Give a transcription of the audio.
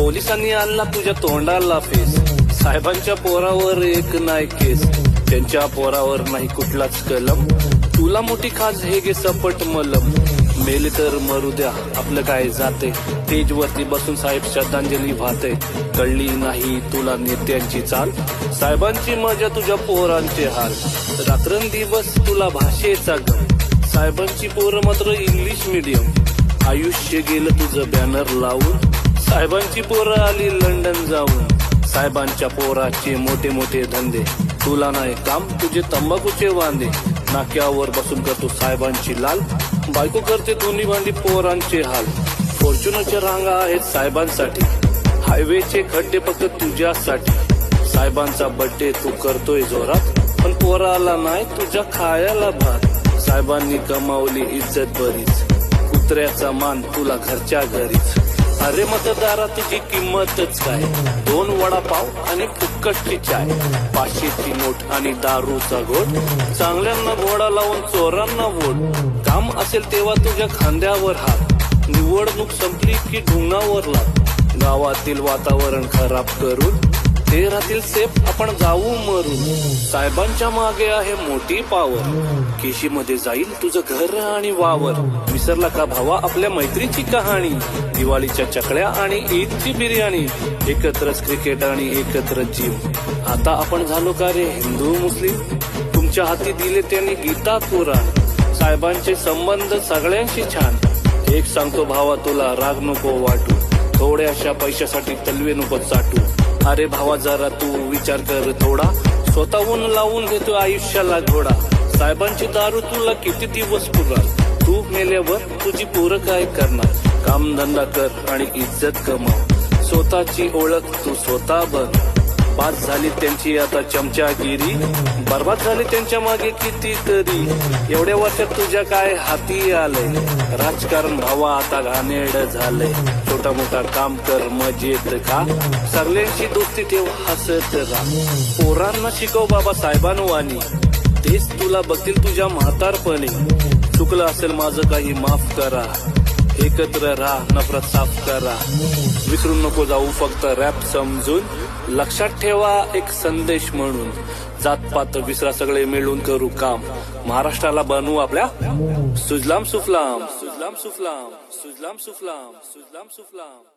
पोलिसांनी आणला तुझ्या तोंडाला फेस. साहेबांच्या पोरावर एक नाही केस, त्यांच्या पोरावर नाही कुठलाच कलम. तुला मोठी खाज हे गे सपट मलम. मेले तर मरू द्या आपलं काय जाते. स्टेज वरती बसून साहेब श्रद्धांजली वाहते. कळली नाही तुला नेत्यांची चाल, साहेबांची मजा तुझ्या पोरांचे हाल. रात्रंदिवस तुला भाषेचा गम, साहेबांची पोरं मात्र इंग्लिश मीडियम. आयुष्य गेलं तुझं बॅनर लावून, साहेबांची पोरं आली लंडन जाऊन. साहेबांच्या पोराचे मोठे मोठे धंदे, तुला नाही काम तुझे तंबाखूचे वांदे. नाक्यावर बसून करतो साहेबांची लाल, बायको करते दोन्ही भांडी पोरांचे हाल. फॉर्च्युनरच्या रांगा आहेत साहेबांसाठी, हायवेचे खड्डे फक्त तुझ्यासाठी. साहेबांचा बर्थडे तू करतोय जोरात, पण पोराला नाही तुझ्या खायला भात. साहेबांनी कमावली इज्जत बरीच, कुत्र्याचा मान तुला घरच्या घरीच. अरे मतदारा तुझी किंमतच काय, 2 वडापाव आणि फुक्कटची चाय. 500ची नोट आणि दारूचा घोट, चांगल्यांना घोडा लावून चोरांना वोट. काम असेल तेव्हा तुझ्या खांद्यावर हात, निवडणूक संपली की ढुंगावर लाग. गावातील वातावरण खराब करून ते राहतील सेफ, आपण जाऊ मरून. साहेबांच्या मागे आहे मोठी पावर, केशीमध्ये जाईल तुझं घर आणि वावर. विसरला का भावा आपल्या मैत्रीची कहाणी, दिवाळीच्या चकल्या आणि ईदची बिर्याणी. एकत्रच क्रिकेट आणि एकत्रच जिम. आता आपण झालो का रे हिंदू मुस्लिम, तुमच्या हाती दिले त्यांनी गीता कुराण. साहेबांचे संबंध सगळ्यांशी छान. एक सांगतो भावा तुला राग नको वाटू, थोड्याशा पैशासाठी तलवे नको चाटू. अरे भावा जरा तू विचार कर थोडा, स्वतःहून लावून घेतो आयुष्याला घोडा. साहेबांची दारू तुला किती दिवस पुरणार, तू मेल्यावर तुझी पोरं काय करणार. कामधंदा कर आणि इज्जत कमाव, स्वतःची ओळख तू स्वतः बन. बाद झाली त्यांची आता चमचागिरी, बर्बाद झाली त्यांच्या मागे किती तरी. एवढ्या वर्षात तुझ्या काय हाती आलंय, राजकारण भावा आता घाणेरड झालंय. छोटा मोठा काम कर मजेत का, सगळ्यांशी दोस्ती ठेव हसत राहा. पोरांना शिकव बाबा साहेबांवानी, तेच तुला बघतील तुझ्या म्हातारपणी. चुकलं असेल माझं काही माफ करा, एकत्र राहा नफरत साफ करा. विसरून नको जाऊ फक्त रॅप समजून, लक्षात ठेवा एक संदेश म्हणून. जातपात विसरा सगळे मिळून करू काम, महाराष्ट्राला बनवू आपल्या सुजलाम सुफलाम. सुजलाम सुफलाम, सुजलाम सुफलाम, सुजलाम सुफलाम.